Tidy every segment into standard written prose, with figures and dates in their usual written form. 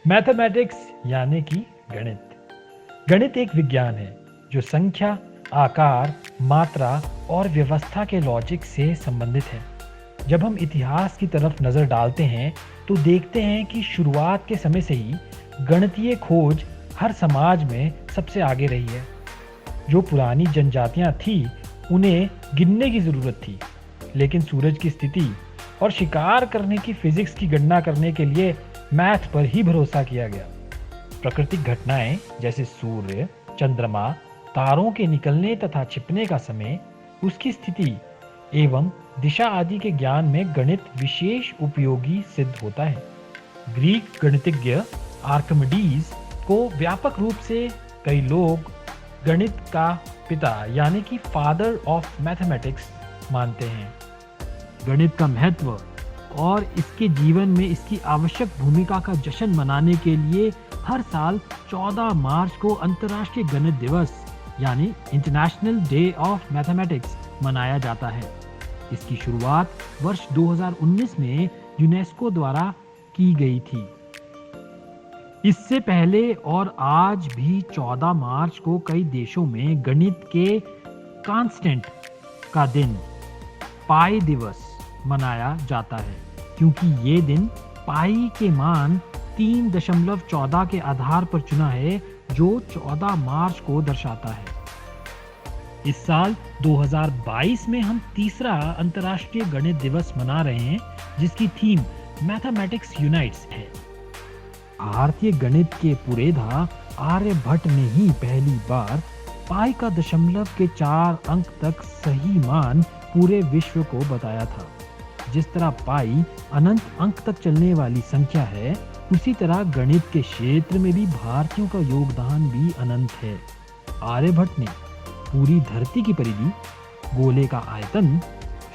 Mathematics यानी कि गणित। गणित एक विज्ञान है जो संख्या, आकार, मात्रा और व्यवस्था के लॉजिक से संबंधित है। जब हम इतिहास की तरफ नजर डालते हैं तो देखते हैं कि शुरुआत के समय से ही गणितीय खोज हर समाज में सबसे आगे रही है। जो पुरानी जनजातियां थी उन्हें गिनने की जरूरत थी, लेकिन सूरज की स्थिति और शिकार करने की फिजिक्स की गणना करने के लिए मैथ पर ही भरोसा किया गया। प्राकृतिक घटनाएं जैसे सूर्य, चंद्रमा, तारों के निकलने तथा छिपने का समय, उसकी स्थिति एवं दिशा आदि के ज्ञान में गणित विशेष उपयोगी सिद्ध होता है। ग्रीक गणितज्ञ आर्किमिडीज को व्यापक रूप से कई लोग गणित का पिता यानी कि फादर ऑफ मैथमेटिक्स मानते हैं। गणित का महत्व और इसके जीवन में इसकी आवश्यक भूमिका का जश्न मनाने के लिए हर साल 14 मार्च को अंतर्राष्ट्रीय गणित दिवस यानी इंटरनेशनल डे ऑफ मैथमेटिक्स मनाया जाता है। इसकी शुरुआत वर्ष 2019 में यूनेस्को द्वारा की गई थी। इससे पहले और आज भी 14 मार्च को कई देशों में गणित के कांस्टेंट का दिन पाई दिवस मनाया जाता है, क्योंकि ये दिन पाई के मान 3.14 के आधार पर चुना है, जो 14 मार्च को दर्शाता है। इस साल 2022 में हम तीसरा अंतर्राष्ट्रीय गणित दिवस मना रहे हैं, जिसकी थीम मैथमेटिक्स यूनाइट्स है। भारतीय गणित के पुरेधा आर्यभट्ट ने ही पहली बार पाई का दशमलव के 4 अंक तक सही मान पूरे विश्व को बताया था। जिस तरह पाई अनंत अंक तक चलने वाली संख्या है, उसी तरह गणित के क्षेत्र में भी भारतीयों का योगदान भी अनंत है। आर्यभट्ट ने पूरी धरती की परिधि, गोले का आयतन,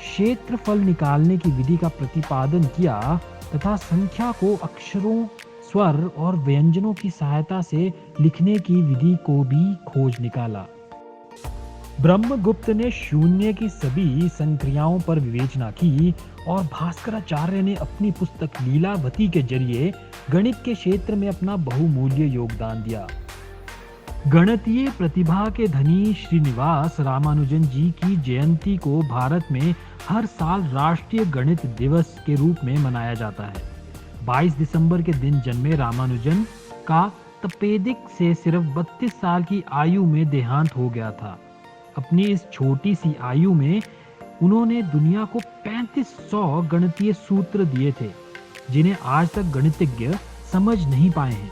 क्षेत्रफल निकालने की विधि का प्रतिपादन किया तथा संख्या को अक्षरों, स्वर और व्यंजनों की सहायता से लिखने की विधि को भी खोज निकाला। ब्रह्मगुप्त ने शून्य की सभी संक्रियाओं पर विवेचना की और भास्कराचार्य ने अपनी पुस्तक लीलावती के जरिए गणित के क्षेत्र में अपना बहुमूल्य योगदान दिया। गणितीय प्रतिभा के धनी श्रीनिवास रामानुजन जी की जयंती को भारत में हर साल राष्ट्रीय गणित दिवस के रूप में मनाया जाता है। 22 दिसंबर के दिन जन्मे रामानुजन का तपेदिक से सिर्फ 32 साल की आयु में देहांत हो गया था। अपनी इस छोटी सी आयु में उन्होंने दुनिया को 3500 गणितीय सूत्र दिए थे, जिन्हें आज तक गणितज्ञ समझ नहीं पाए हैं।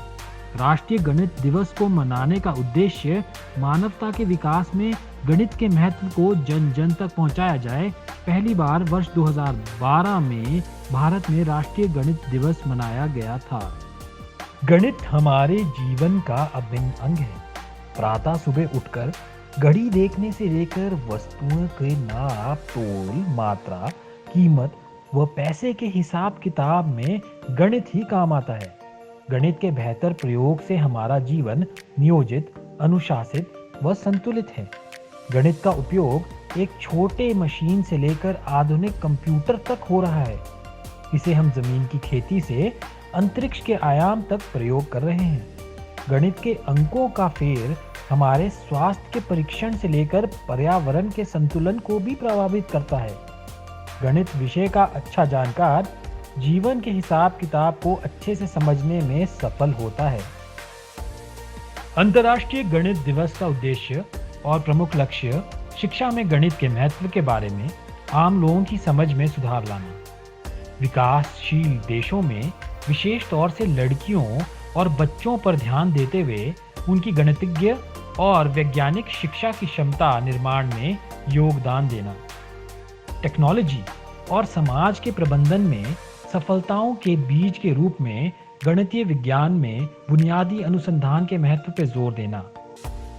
राष्ट्रीय गणित दिवस को मनाने का उद्देश्य मानवता के विकास में गणित के महत्व को जन जन तक पहुंचाया जाए। पहली बार वर्ष 2012 में भारत में राष्ट्रीय गणित दिवस मनाया गया था। गणित हमारे जीवन का अभिन्न अंग है। प्रातः सुबह उठकर घड़ी देखने से लेकर वस्तुओं के नाप, तोल, मात्रा, कीमत व पैसे के हिसाब किताब में गणित ही काम आता है। गणित के बेहतर प्रयोग से हमारा जीवन नियोजित, अनुशासित व संतुलित है। गणित का उपयोग एक छोटे मशीन से लेकर आधुनिक कंप्यूटर तक हो रहा है। इसे हम जमीन की खेती से अंतरिक्ष के आयाम तक प्रयोग कर रहे हैं। गणित के अंकों का फेर हमारे स्वास्थ्य के परीक्षण से लेकर पर्यावरण के संतुलन को भी प्रभावित करता है। गणित विषय का अच्छा जानकार जीवन के हिसाब किताब को अच्छे से समझने में सफल होता है। अंतर्राष्ट्रीय गणित दिवस का उद्देश्य और प्रमुख लक्ष्य शिक्षा में गणित के महत्व के बारे में आम लोगों की समझ में सुधार लाना। विकासशील देशों में विशेष तौर से लड़कियों और बच्चों पर ध्यान देते हुए उनकी गणितज्ञ और वैज्ञानिक शिक्षा की क्षमता निर्माण में योगदान देना। टेक्नोलॉजी और समाज के प्रबंधन में सफलताओं के बीज के रूप में गणितीय विज्ञान में बुनियादी अनुसंधान के महत्व पर जोर देना।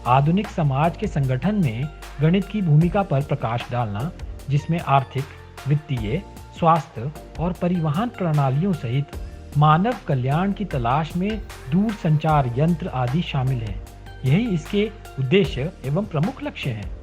आधुनिक समाज के संगठन में गणित की भूमिका पर प्रकाश डालना, जिसमें आर्थिक, वित्तीय, स्वास्थ्य और परिवहन प्रणालियों सहित मानव कल्याण की तलाश में दूरसंचार यंत्र आदि शामिल हैं। यही इसके उद्देश्य एवं प्रमुख लक्ष्य हैं।